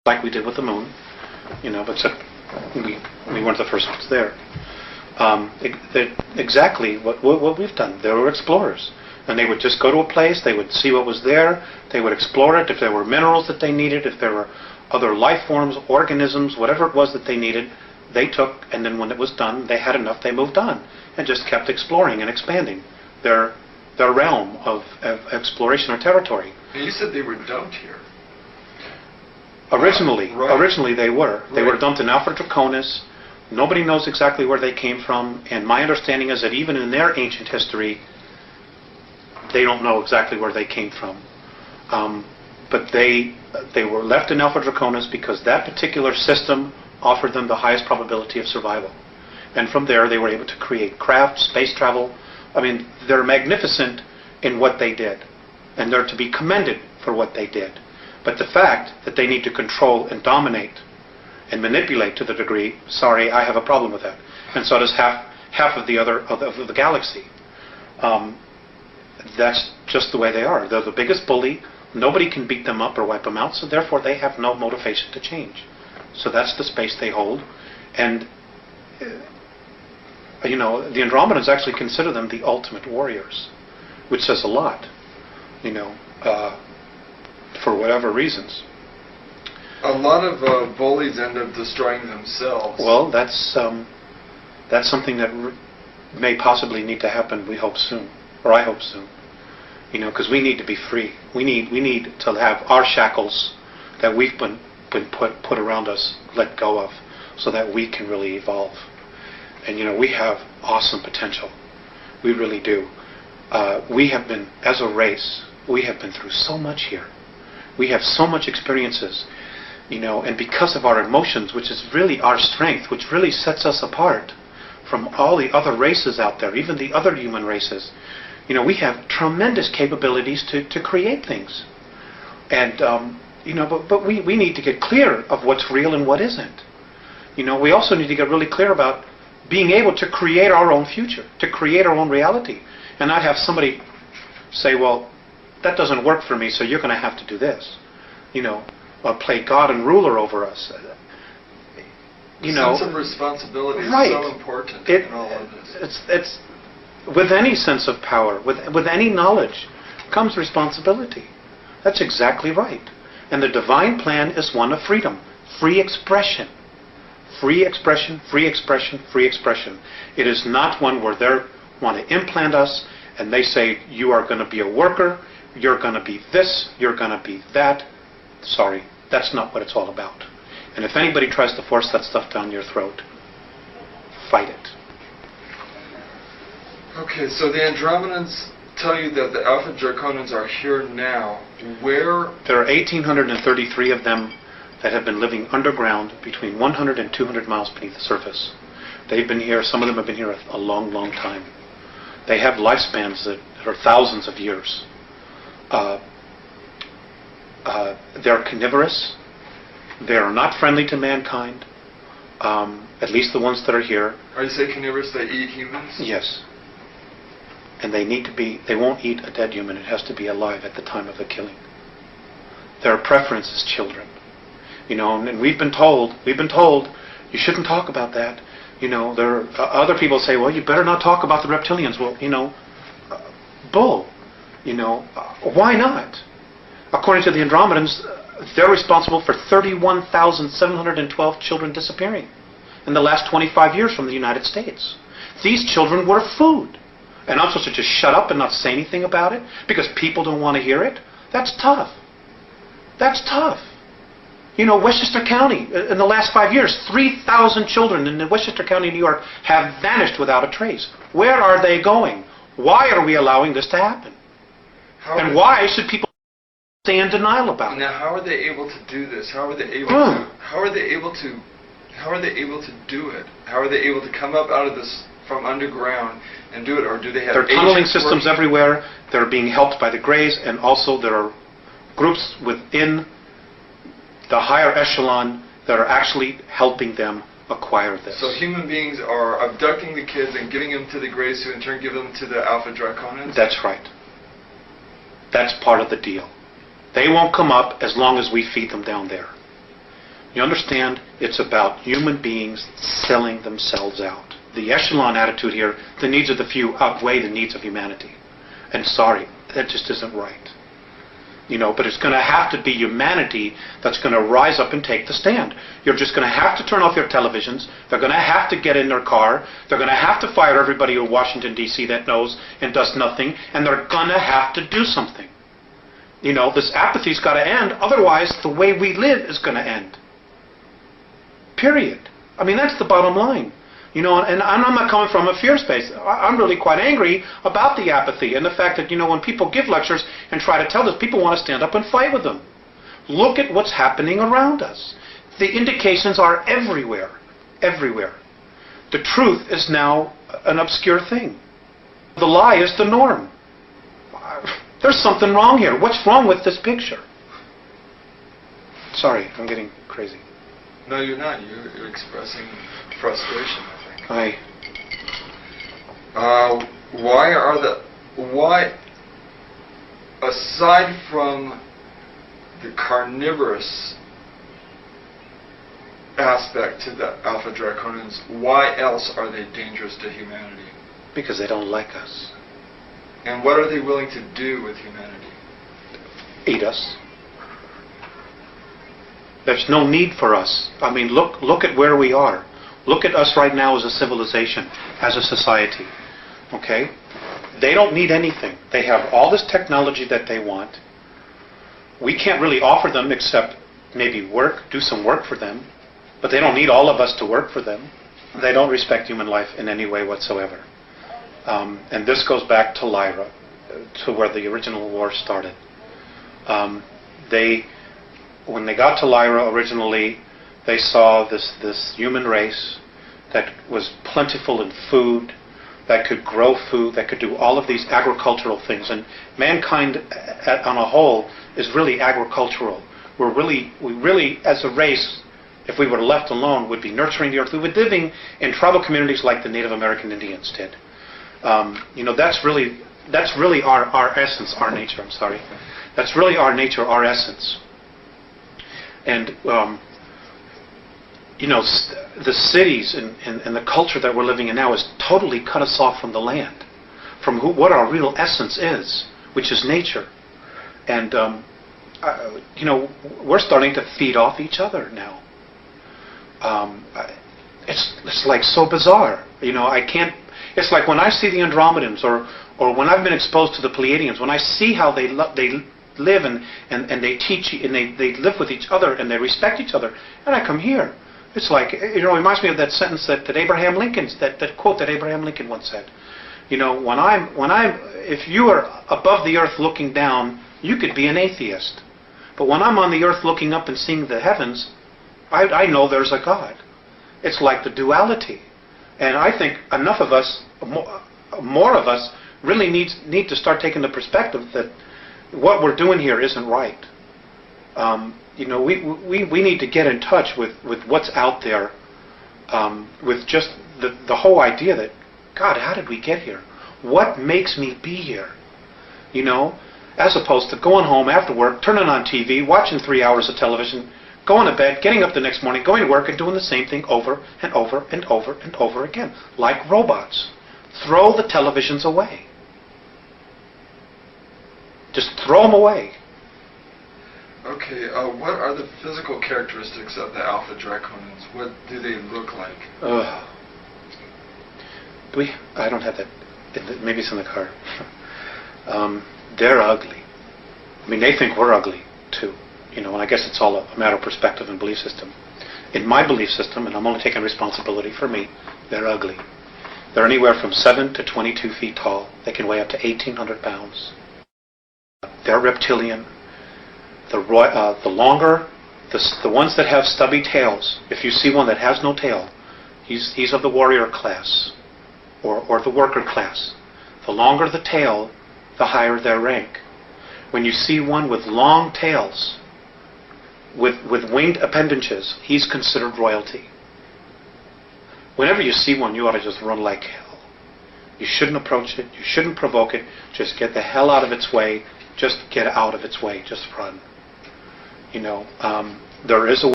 like we did with the moon, except we weren't the first ones there. Exactly what we've done. They were explorers. And they would just go to a place, they would see what was there, they would explore it, if there were minerals that they needed, if there were other life forms, organisms, whatever it was that they needed, they took, and then when it was done, they had enough, they moved on, and just kept exploring and expanding their realm of exploration or territory. You said they were dumped here. Originally they were. They were dumped in Alpha Draconis. Nobody knows exactly where they came from, and my understanding is that even in their ancient history, they don't know exactly where they came from. But they were left in Alpha Draconis because that particular system offered them the highest probability of survival. And from there, they were able to create craft, space travel. I mean, they're magnificent in what they did, and they're to be commended for what they did. But the fact that they need to control and dominate and manipulate to the degree, sorry, I have a problem with that. And so does half of the galaxy. That's just the way they are. They're the biggest bully. Nobody can beat them up or wipe them out, so therefore they have no motivation to change. So that's the space they hold. And, the Andromedans actually consider them the ultimate warriors, which says a lot, for whatever reasons. A lot of bullies end up destroying themselves. Well, that's something that may possibly need to happen, we hope soon, or I hope soon. Because we need to be free. We need to have our shackles that we've been put around us let go of, so that we can really evolve. And we have awesome potential. We really do. We have been, as a race, we have been through so much here. We have so much experiences, and because of our emotions, which is really our strength, which really sets us apart from all the other races out there, even the other human races. We have tremendous capabilities to create things. And, but we need to get clear of what's real and what isn't. We also need to get really clear about being able to create our own future, to create our own reality. And not have somebody say, well, that doesn't work for me, so you're going to have to do this. Or play God and ruler over us. Sense of responsibility is so important in all of this. It's with any sense of power, with any knowledge, comes responsibility. That's exactly right. And the divine plan is one of freedom, free expression. Free expression, free expression, free expression. It is not one where they want to implant us and they say, you are going to be a worker, you're going to be this, you're going to be that. Sorry, that's not what it's all about. And if anybody tries to force that stuff down your throat, fight it. Okay, so the Andromedans tell you that the Alpha Draconans are here now. Where? There are 1,833 of them that have been living underground between 100 and 200 miles beneath the surface. They've been here, some of them have been here a long, long time. They have lifespans that are thousands of years. They're carnivorous. They are not friendly to mankind, at least the ones that are here. Are you saying carnivorous, they eat humans? Yes. And they won't eat a dead human. It has to be alive at the time of the killing. Their preference is children. And we've been told, you shouldn't talk about that. There are other people say, well, you better not talk about the reptilians. Well, bull. Why not? According to the Andromedans, they're responsible for 31,712 children disappearing in the last 25 years from the United States. These children were food. And I'm supposed to just shut up and not say anything about it because people don't want to hear it? That's tough. That's tough. Westchester County, in the last 5 years, 3,000 children in Westchester County, New York, have vanished without a trace. Where are they going? Why are we allowing this to happen? And why should people stay in denial about it? Now, how are they able to do this? How are they able to? How are they able to? How are they able to do it? How are they able to come up out of this from underground and do it, or do they have? There are tunneling systems everywhere. They're being helped by the Greys, and also there are groups within the higher echelon that are actually helping them acquire this. So human beings are abducting the kids and giving them to the Greys, who in turn give them to the Alpha Draconans? That's right. That's part of the deal. They won't come up as long as we feed them down there. You understand? It's about human beings selling themselves out. The echelon attitude here, the needs of the few outweigh the needs of humanity. And sorry, that just isn't right. But it's going to have to be humanity that's going to rise up and take the stand. You're just going to have to turn off your televisions. They're going to have to get in their car. They're going to have to fire everybody in Washington, D.C. that knows and does nothing. And they're going to have to do something. This apathy's got to end. Otherwise, the way we live is going to end. Period. I mean, that's the bottom line. And I'm not coming from a fear space. I'm really quite angry about the apathy and the fact that, when people give lectures and try to tell us, people want to stand up and fight with them. Look at what's happening around us. The indications are everywhere. Everywhere. The truth is now an obscure thing. The lie is the norm. There's something wrong here. What's wrong with this picture? Sorry, I'm getting crazy. No, you're not. You're expressing frustration, I think. Why, aside from the carnivorous aspect to the Alpha Draconians, why else are they dangerous to humanity? Because they don't like us. And what are they willing to do with humanity? Eat us. There's no need for us. I mean, look at where we are. Look at us right now as a civilization, as a society. Okay? They don't need anything. They have all this technology that they want. We can't really offer them except maybe do some work for them. But they don't need all of us to work for them. They don't respect human life in any way whatsoever. And this goes back to Lyra, to where the original war started. When they got to Lyra originally, they saw this human race that was plentiful in food, that could grow food, that could do all of these agricultural things. And mankind on a whole is really agricultural. We really, as a race, if we were left alone, would be nurturing the earth. We would be living in tribal communities like the Native American Indians did. That's really our essence, our nature, I'm sorry. That's really our nature, our essence. And, the cities and the culture that we're living in now has totally cut us off from the land, from what our real essence is, which is nature. And, we're starting to feed off each other now. It's like so bizarre. It's like when I see the Andromedans or when I've been exposed to the Pleiadians, when I see how they live and they teach and they live with each other and they respect each other, and I come here. It's like, it reminds me of that sentence that Abraham Lincoln, that quote that Abraham Lincoln once said. If you are above the earth looking down, you could be an atheist. But when I'm on the earth looking up and seeing the heavens, I know there's a God. It's like the duality. And I think enough of us, more of us, really need to start taking the perspective that what we're doing here isn't right. We need to get in touch with what's out there, with just the whole idea that, God, how did we get here? What makes me be here? As opposed to going home after work, turning on TV, watching 3 hours of television, going to bed, getting up the next morning, going to work, and doing the same thing over and over and over and over again, like robots. Throw the televisions away. Just throw them away. Okay, what are the physical characteristics of the Alpha Draconians? What do they look like? I don't have that. Maybe it's in the car. They're ugly. I mean, they think we're ugly, too. And I guess it's all a matter of perspective and belief system. In my belief system, and I'm only taking responsibility for me, they're ugly. They're anywhere from 7 to 22 feet tall. They can weigh up to 1,800 pounds. They're reptilian. The ones that have stubby tails, if you see one that has no tail, he's of the warrior class or the worker class. The longer the tail, the higher their rank. When you see one with long tails, with winged appendages, he's considered royalty. Whenever you see one, you ought to just run like hell. You shouldn't approach it. You shouldn't provoke it. Just get the hell out of its way. Just get out of its way. Just run. There is a